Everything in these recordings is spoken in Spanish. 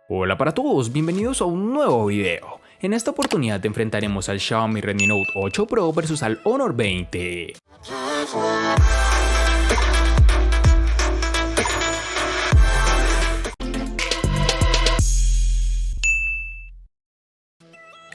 Hola para todos, bienvenidos a un nuevo video. En esta oportunidad enfrentaremos al Xiaomi Redmi Note 8 Pro versus al Honor 20.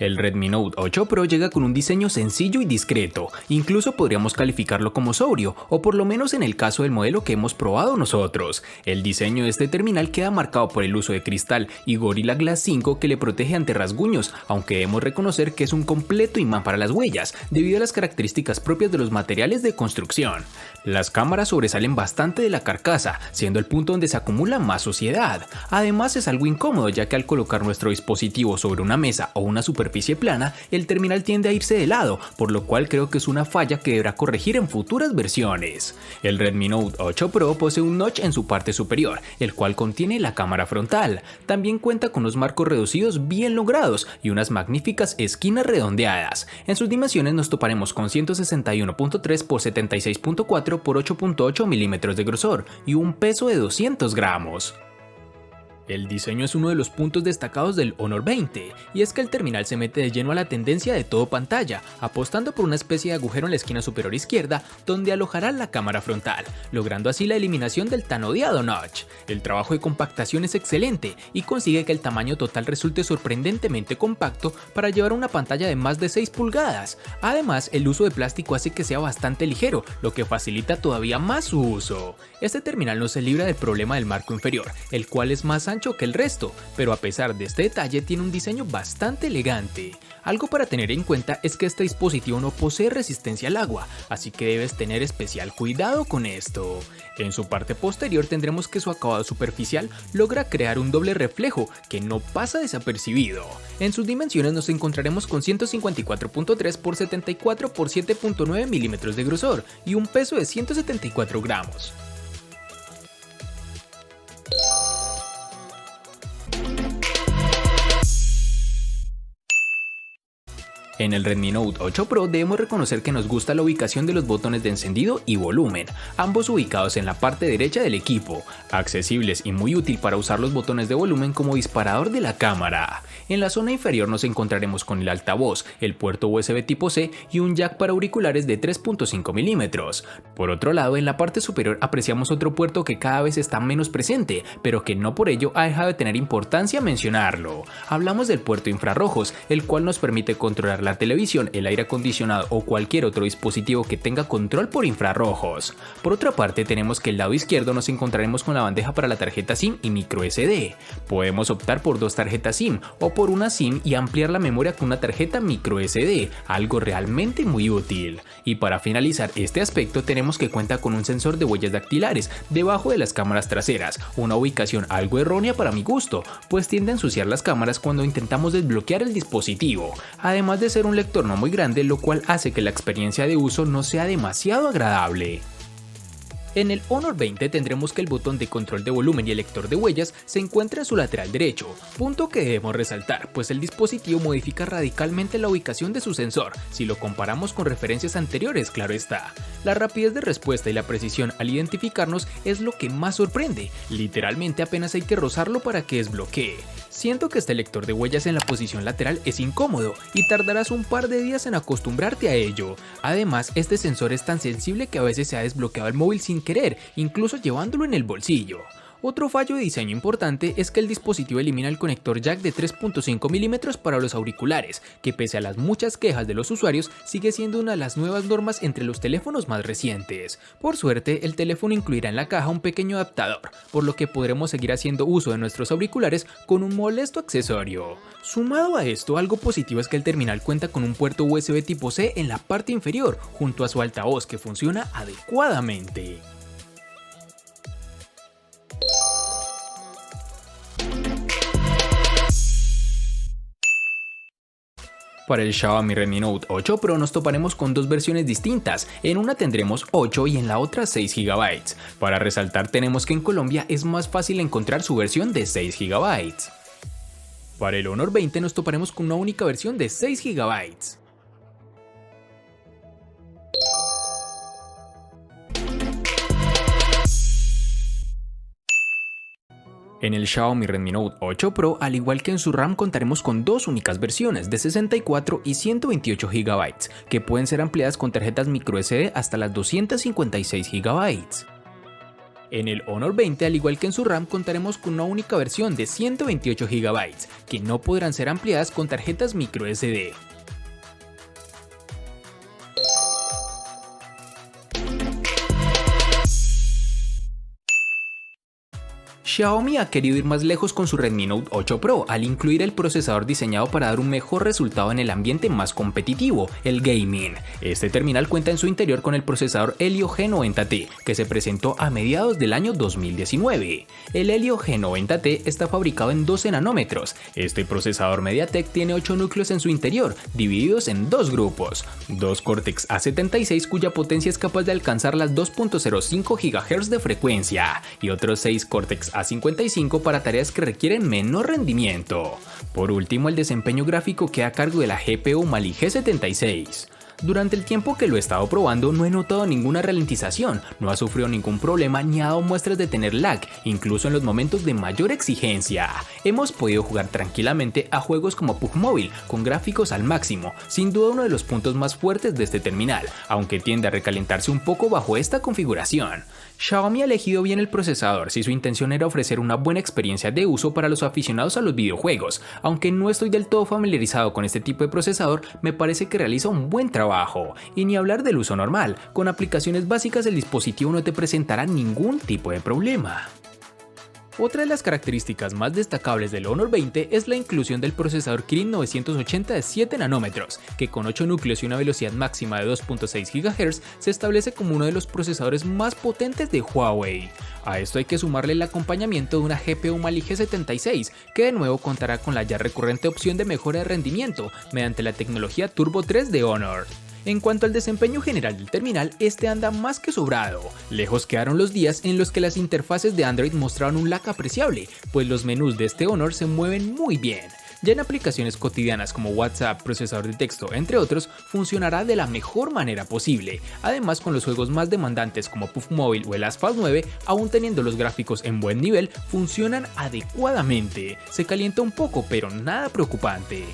El Redmi Note 8 Pro llega con un diseño sencillo y discreto, incluso podríamos calificarlo como sobrio, o por lo menos en el caso del modelo que hemos probado nosotros. El diseño de este terminal queda marcado por el uso de cristal y Gorilla Glass 5 que le protege ante rasguños, aunque debemos reconocer que es un completo imán para las huellas, debido a las características propias de los materiales de construcción. Las cámaras sobresalen bastante de la carcasa, siendo el punto donde se acumula más suciedad. Además es algo incómodo, ya que al colocar nuestro dispositivo sobre una mesa o una superficie plana, el terminal tiende a irse de lado, por lo cual creo que es una falla que deberá corregir en futuras versiones. El Redmi Note 8 Pro posee un notch en su parte superior, el cual contiene la cámara frontal. También cuenta con unos marcos reducidos bien logrados y unas magníficas esquinas redondeadas. En sus dimensiones nos toparemos con 161.3 x 76.4 x 8.8 milímetros de grosor y un peso de 200 gramos. El diseño es uno de los puntos destacados del Honor 20, y es que el terminal se mete de lleno a la tendencia de todo pantalla, apostando por una especie de agujero en la esquina superior izquierda donde alojará la cámara frontal, logrando así la eliminación del tan odiado notch. El trabajo de compactación es excelente y consigue que el tamaño total resulte sorprendentemente compacto para llevar una pantalla de más de 6 pulgadas. Además, el uso de plástico hace que sea bastante ligero, lo que facilita todavía más su uso. Este terminal no se libra del problema del marco inferior, el cual es más ancho que el resto, pero a pesar de este detalle tiene un diseño bastante elegante. Algo para tener en cuenta es que este dispositivo no posee resistencia al agua, así que debes tener especial cuidado con esto. En su parte posterior tendremos que su acabado superficial logra crear un doble reflejo que no pasa desapercibido. En sus dimensiones nos encontraremos con 154.3 x 74 x 7.9 milímetros de grosor y un peso de 174 gramos. En el Redmi Note 8 Pro debemos reconocer que nos gusta la ubicación de los botones de encendido y volumen, ambos ubicados en la parte derecha del equipo, accesibles y muy útil para usar los botones de volumen como disparador de la cámara. En la zona inferior nos encontraremos con el altavoz, el puerto USB tipo C y un jack para auriculares de 3.5 milímetros. Por otro lado, en la parte superior apreciamos otro puerto que cada vez está menos presente, pero que no por ello ha dejado de tener importancia mencionarlo. Hablamos del puerto infrarrojos, el cual nos permite controlar la televisión, el aire acondicionado o cualquier otro dispositivo que tenga control por infrarrojos. Por otra parte, tenemos que el lado izquierdo nos encontraremos con la bandeja para la tarjeta SIM y micro SD. Podemos optar por dos tarjetas SIM o por una SIM y ampliar la memoria con una tarjeta micro SD, algo realmente muy útil. Y para finalizar este aspecto tenemos que cuenta con un sensor de huellas dactilares debajo de las cámaras traseras, una ubicación algo errónea para mi gusto, pues tiende a ensuciar las cámaras cuando intentamos desbloquear el dispositivo, además de ser un lector no muy grande, lo cual hace que la experiencia de uso no sea demasiado agradable. En el Honor 20 tendremos que el botón de control de volumen y el lector de huellas se encuentra en su lateral derecho, punto que debemos resaltar, pues el dispositivo modifica radicalmente la ubicación de su sensor, si lo comparamos con referencias anteriores, claro está. La rapidez de respuesta y la precisión al identificarnos es lo que más sorprende, literalmente apenas hay que rozarlo para que desbloquee. Siento que este lector de huellas en la posición lateral es incómodo y tardarás un par de días en acostumbrarte a ello. Además, este sensor es tan sensible que a veces se ha desbloqueado el móvil sin querer, incluso llevándolo en el bolsillo. Otro fallo de diseño importante es que el dispositivo elimina el conector jack de 3.5 milímetros para los auriculares, que pese a las muchas quejas de los usuarios sigue siendo una de las nuevas normas entre los teléfonos más recientes. Por suerte, el teléfono incluirá en la caja un pequeño adaptador, por lo que podremos seguir haciendo uso de nuestros auriculares con un molesto accesorio. Sumado a esto, algo positivo es que el terminal cuenta con un puerto USB tipo C en la parte inferior, junto a su altavoz que funciona adecuadamente. Para el Xiaomi Redmi Note 8 Pro nos toparemos con dos versiones distintas, en una tendremos 8 y en la otra 6 GB. Para resaltar tenemos que en Colombia es más fácil encontrar su versión de 6 GB. Para el Honor 20 nos toparemos con una única versión de 6 GB. En el Xiaomi Redmi Note 8 Pro, al igual que en su RAM, contaremos con dos únicas versiones de 64 y 128 GB, que pueden ser ampliadas con tarjetas microSD hasta las 256 GB. En el Honor 20, al igual que en su RAM, contaremos con una única versión de 128 GB, que no podrán ser ampliadas con tarjetas microSD. Xiaomi ha querido ir más lejos con su Redmi Note 8 Pro al incluir el procesador diseñado para dar un mejor resultado en el ambiente más competitivo, el gaming. Este terminal cuenta en su interior con el procesador Helio G90T, que se presentó a mediados del año 2019. El Helio G90T está fabricado en 12 nanómetros. Este procesador MediaTek tiene 8 núcleos en su interior, divididos en dos grupos. Dos Cortex A76 cuya potencia es capaz de alcanzar las 2.05 GHz de frecuencia y otros 6 Cortex A55 para tareas que requieren menor rendimiento. Por último, el desempeño gráfico queda a cargo de la GPU Mali G76. Durante el tiempo que lo he estado probando no he notado ninguna ralentización, no ha sufrido ningún problema ni ha dado muestras de tener lag, incluso en los momentos de mayor exigencia. Hemos podido jugar tranquilamente a juegos como PUBG Mobile, con gráficos al máximo, sin duda uno de los puntos más fuertes de este terminal, aunque tiende a recalentarse un poco bajo esta configuración. Xiaomi ha elegido bien el procesador si su intención era ofrecer una buena experiencia de uso para los aficionados a los videojuegos. Aunque no estoy del todo familiarizado con este tipo de procesador, me parece que realiza un buen trabajo. Y ni hablar del uso normal, con aplicaciones básicas el dispositivo no te presentará ningún tipo de problema. Otra de las características más destacables del Honor 20 es la inclusión del procesador Kirin 980 de 7 nanómetros, que con 8 núcleos y una velocidad máxima de 2.6 GHz se establece como uno de los procesadores más potentes de Huawei. A esto hay que sumarle el acompañamiento de una GPU Mali G76, que de nuevo contará con la ya recurrente opción de mejora de rendimiento mediante la tecnología Turbo 3 de Honor. En cuanto al desempeño general del terminal, este anda más que sobrado. Lejos quedaron los días en los que las interfaces de Android mostraban un lag apreciable, pues los menús de este Honor se mueven muy bien. Ya en aplicaciones cotidianas como WhatsApp, procesador de texto, entre otros, funcionará de la mejor manera posible. Además, con los juegos más demandantes como PUBG Mobile o el Asphalt 9, aún teniendo los gráficos en buen nivel, funcionan adecuadamente. Se calienta un poco, pero nada preocupante.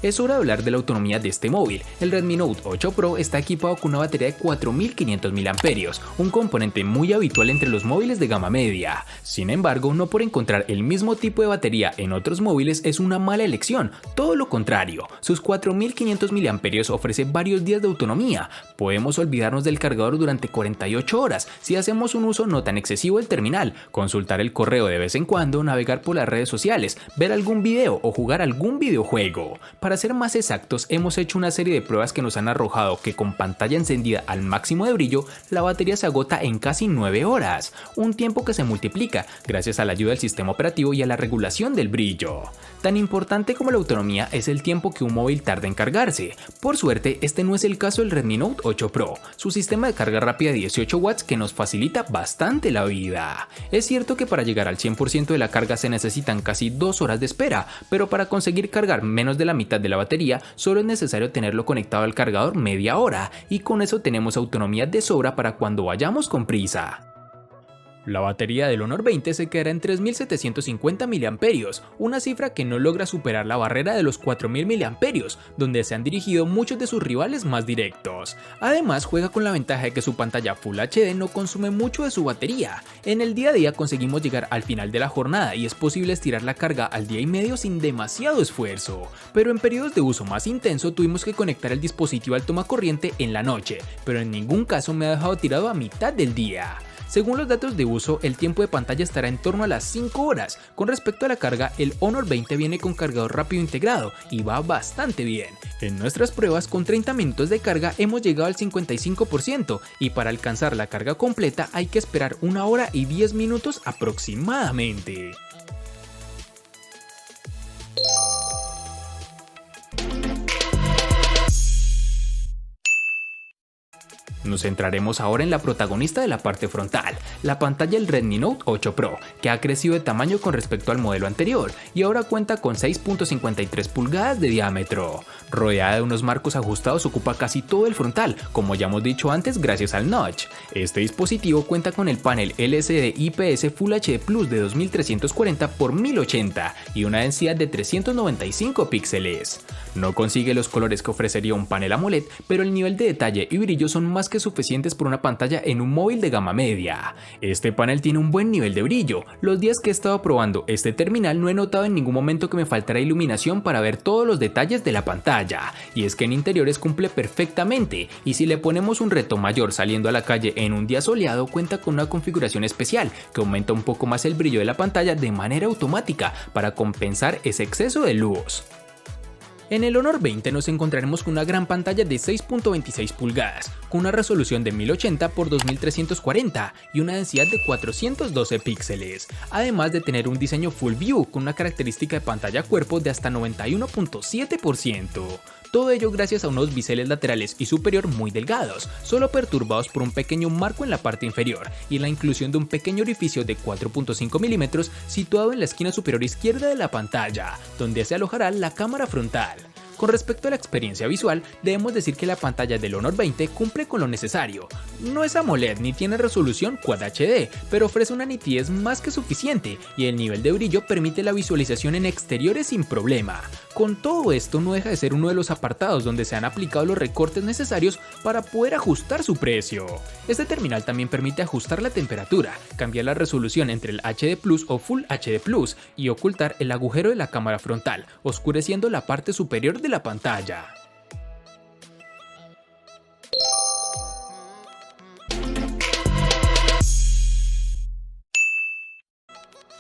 Es hora de hablar de la autonomía de este móvil. El Redmi Note 8 Pro está equipado con una batería de 4500 mAh, un componente muy habitual entre los móviles de gama media. Sin embargo, no por encontrar el mismo tipo de batería en otros móviles es una mala elección, todo lo contrario. Sus 4500 mAh ofrece varios días de autonomía. Podemos olvidarnos del cargador durante 48 horas si hacemos un uso no tan excesivo del terminal, consultar el correo de vez en cuando, navegar por las redes sociales, ver algún video o jugar algún videojuego. Para ser más exactos, hemos hecho una serie de pruebas que nos han arrojado que con pantalla encendida al máximo de brillo, la batería se agota en casi 9 horas, un tiempo que se multiplica gracias a la ayuda del sistema operativo y a la regulación del brillo. Tan importante como la autonomía es el tiempo que un móvil tarda en cargarse. Por suerte, este no es el caso del Redmi Note 8 Pro, su sistema de carga rápida de 18 watts que nos facilita bastante la vida. Es cierto que para llegar al 100% de la carga se necesitan casi 2 horas de espera, pero para conseguir cargar menos de la mitad de la batería, solo es necesario tenerlo conectado al cargador media hora, y con eso tenemos autonomía de sobra para cuando vayamos con prisa. La batería del Honor 20 se quedará en 3750 mAh, una cifra que no logra superar la barrera de los 4000 mAh, donde se han dirigido muchos de sus rivales más directos. Además, juega con la ventaja de que su pantalla Full HD no consume mucho de su batería. En el día a día conseguimos llegar al final de la jornada y es posible estirar la carga al día y medio sin demasiado esfuerzo. Pero en periodos de uso más intenso tuvimos que conectar el dispositivo al tomacorriente en la noche, pero en ningún caso me ha dejado tirado a mitad del día. Según los datos de uso, el tiempo de pantalla estará en torno a las 5 horas. Con respecto a la carga, el Honor 20 viene con cargador rápido integrado y va bastante bien. En nuestras pruebas, con 30 minutos de carga hemos llegado al 55% y para alcanzar la carga completa hay que esperar 1 hora y 10 minutos aproximadamente. Nos centraremos ahora en la protagonista de la parte frontal, la pantalla del Redmi Note 8 Pro, que ha crecido de tamaño con respecto al modelo anterior y ahora cuenta con 6.53 pulgadas de diámetro. Rodeada de unos marcos ajustados ocupa casi todo el frontal, como ya hemos dicho antes gracias al notch. Este dispositivo cuenta con el panel LCD IPS Full HD Plus de 2340 x 1080 y una densidad de 395 píxeles. No consigue los colores que ofrecería un panel AMOLED, pero el nivel de detalle y brillo son más que suficientes por una pantalla en un móvil de gama media. Este panel tiene un buen nivel de brillo. Los días que he estado probando este terminal no he notado en ningún momento que me faltara iluminación para ver todos los detalles de la pantalla, y es que en interiores cumple perfectamente, y si le ponemos un reto mayor saliendo a la calle en un día soleado, cuenta con una configuración especial que aumenta un poco más el brillo de la pantalla de manera automática para compensar ese exceso de luz. En el Honor 20 nos encontraremos con una gran pantalla de 6.26 pulgadas, con una resolución de 1080 x 2340 y una densidad de 412 píxeles, además de tener un diseño Full View con una característica de pantalla cuerpo de hasta 91.7%. Todo ello gracias a unos biseles laterales y superior muy delgados, solo perturbados por un pequeño marco en la parte inferior y la inclusión de un pequeño orificio de 4.5 mm situado en la esquina superior izquierda de la pantalla, donde se alojará la cámara frontal. Con respecto a la experiencia visual, debemos decir que la pantalla del Honor 20 cumple con lo necesario. No es AMOLED ni tiene resolución Quad HD, pero ofrece una nitidez más que suficiente y el nivel de brillo permite la visualización en exteriores sin problema. Con todo esto no deja de ser uno de los apartados donde se han aplicado los recortes necesarios para poder ajustar su precio. Este terminal también permite ajustar la temperatura, cambiar la resolución entre el HD Plus o Full HD Plus y ocultar el agujero de la cámara frontal, oscureciendo la parte superior de la pantalla.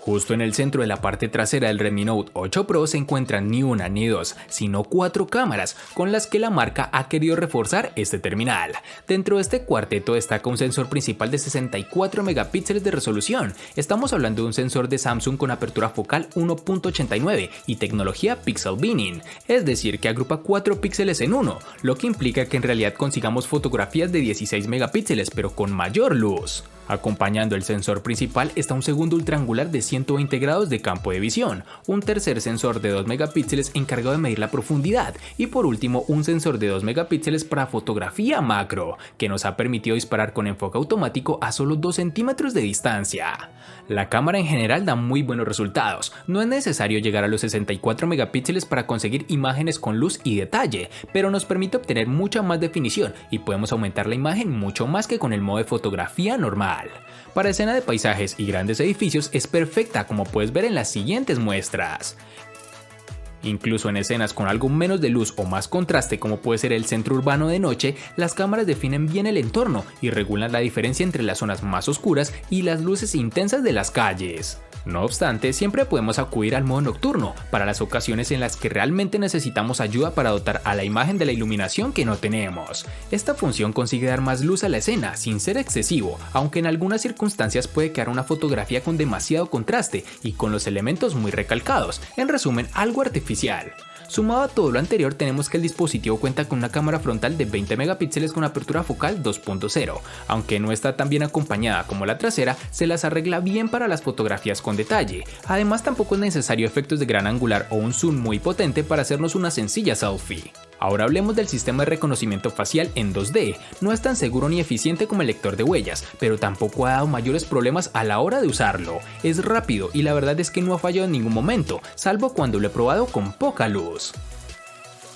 Justo en el centro de la parte trasera del Redmi Note 8 Pro se encuentran ni una ni dos, sino 4 cámaras con las que la marca ha querido reforzar este terminal. Dentro de este cuarteto destaca un sensor principal de 64 megapíxeles de resolución. Estamos hablando de un sensor de Samsung con apertura focal 1.89 y tecnología Pixel Binning, es decir que agrupa 4 píxeles en uno, lo que implica que en realidad consigamos fotografías de 16 megapíxeles pero con mayor luz. Acompañando el sensor principal está un segundo ultraangular de 120 grados de campo de visión, un tercer sensor de 2 megapíxeles encargado de medir la profundidad y por último un sensor de 2 megapíxeles para fotografía macro, que nos ha permitido disparar con enfoque automático a solo 2 centímetros de distancia. La cámara en general da muy buenos resultados, no es necesario llegar a los 64 megapíxeles para conseguir imágenes con luz y detalle, pero nos permite obtener mucha más definición y podemos aumentar la imagen mucho más que con el modo de fotografía normal. Para escena de paisajes y grandes edificios es perfecta, como puedes ver en las siguientes muestras. Incluso en escenas con algo menos de luz o más contraste, como puede ser el centro urbano de noche, las cámaras definen bien el entorno y regulan la diferencia entre las zonas más oscuras y las luces intensas de las calles. No obstante, siempre podemos acudir al modo nocturno para las ocasiones en las que realmente necesitamos ayuda para dotar a la imagen de la iluminación que no tenemos. Esta función consigue dar más luz a la escena sin ser excesivo, aunque en algunas circunstancias puede quedar una fotografía con demasiado contraste y con los elementos muy recalcados, en resumen algo artificial. Sumado a todo lo anterior, tenemos que el dispositivo cuenta con una cámara frontal de 20 megapíxeles con apertura focal 2.0, aunque no está tan bien acompañada como la trasera, se las arregla bien para las fotografías con detalle. Además, tampoco es necesario efectos de gran angular o un zoom muy potente para hacernos una sencilla selfie. Ahora hablemos del sistema de reconocimiento facial en 2D. No es tan seguro ni eficiente como el lector de huellas, pero tampoco ha dado mayores problemas a la hora de usarlo. Es rápido y la verdad es que no ha fallado en ningún momento, salvo cuando lo he probado con poca luz.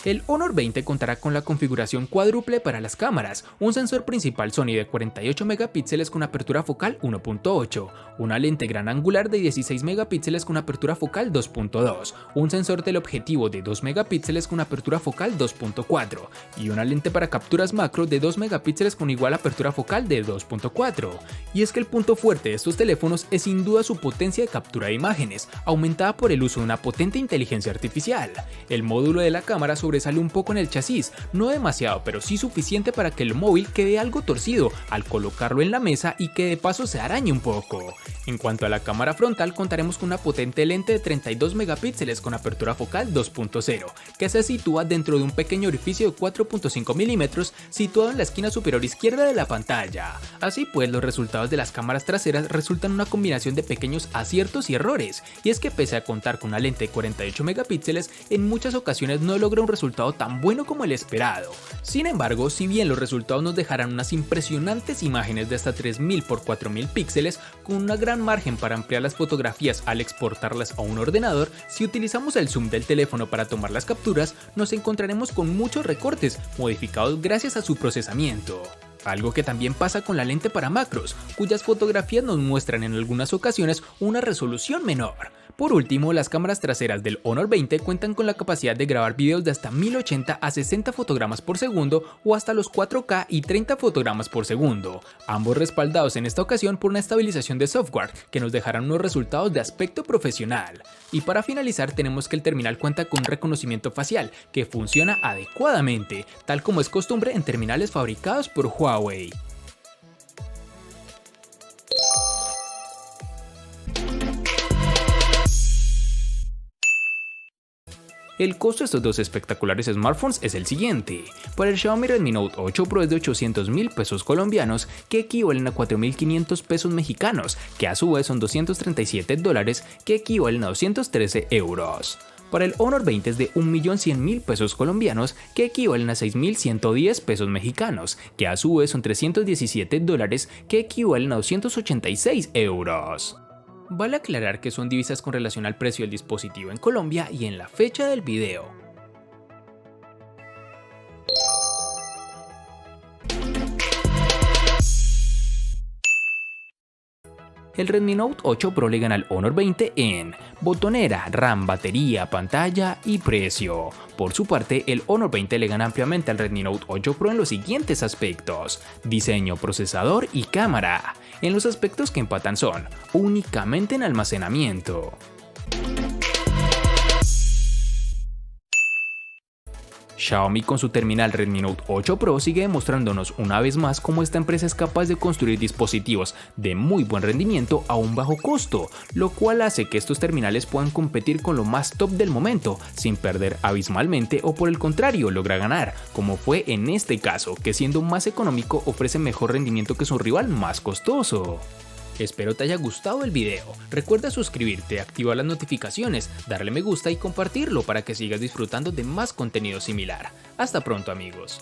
El Honor 20 contará con la configuración cuádruple para las cámaras, un sensor principal Sony de 48 megapíxeles con apertura focal 1.8, una lente gran angular de 16 megapíxeles con apertura focal 2.2, un sensor teleobjetivo de 2 megapíxeles con apertura focal 2.4 y una lente para capturas macro de 2 megapíxeles con igual apertura focal de 2.4. Y es que el punto fuerte de estos teléfonos es sin duda su potencia de captura de imágenes, aumentada por el uso de una potente inteligencia artificial. El módulo de la cámara sobre sobresale un poco en el chasis, no demasiado pero sí suficiente para que el móvil quede algo torcido al colocarlo en la mesa y que de paso se arañe un poco. En cuanto a la cámara frontal, contaremos con una potente lente de 32 megapíxeles con apertura focal 2.0, que se sitúa dentro de un pequeño orificio de 4.5 milímetros situado en la esquina superior izquierda de la pantalla. Así pues, los resultados de las cámaras traseras resultan una combinación de pequeños aciertos y errores, y es que pese a contar con una lente de 48 megapíxeles, en muchas ocasiones no logra un resultado tan bueno como el esperado. Sin embargo, si bien los resultados nos dejarán unas impresionantes imágenes de hasta 3000 x 4000 píxeles, con una gran margen para ampliar las fotografías al exportarlas a un ordenador, si utilizamos el zoom del teléfono para tomar las capturas, nos encontraremos con muchos recortes modificados gracias a su procesamiento. Algo que también pasa con la lente para macros, cuyas fotografías nos muestran en algunas ocasiones una resolución menor. Por último, las cámaras traseras del Honor 20 cuentan con la capacidad de grabar videos de hasta 1080 a 60 fotogramas por segundo o hasta los 4K y 30 fotogramas por segundo, ambos respaldados en esta ocasión por una estabilización de software que nos dejarán unos resultados de aspecto profesional. Y para finalizar, tenemos que el terminal cuenta con un reconocimiento facial que funciona adecuadamente, tal como es costumbre en terminales fabricados por Huawei. El costo de estos dos espectaculares smartphones es el siguiente. Para el Xiaomi Redmi Note 8 Pro es de 800.000 pesos colombianos, que equivalen a 4.500 pesos mexicanos, que a su vez son $237, que equivalen a 213 euros. Para el Honor 20 es de 1.100.000 pesos colombianos, que equivalen a 6.110 pesos mexicanos, que a su vez son $317, que equivalen a 286 euros. Vale aclarar que son divisas con relación al precio del dispositivo en Colombia y en la fecha del video. El Redmi Note 8 Pro le gana al Honor 20 en botonera, RAM, batería, pantalla y precio. Por su parte, el Honor 20 le gana ampliamente al Redmi Note 8 Pro en los siguientes aspectos: diseño, procesador y cámara. En los aspectos que empatan son únicamente en almacenamiento. Xiaomi con su terminal Redmi Note 8 Pro sigue demostrándonos una vez más cómo esta empresa es capaz de construir dispositivos de muy buen rendimiento a un bajo costo, lo cual hace que estos terminales puedan competir con lo más top del momento, sin perder abismalmente o por el contrario logra ganar, como fue en este caso, que siendo más económico ofrece mejor rendimiento que su rival más costoso. Espero te haya gustado el video, recuerda suscribirte, activar las notificaciones, darle me gusta y compartirlo para que sigas disfrutando de más contenido similar. Hasta pronto amigos.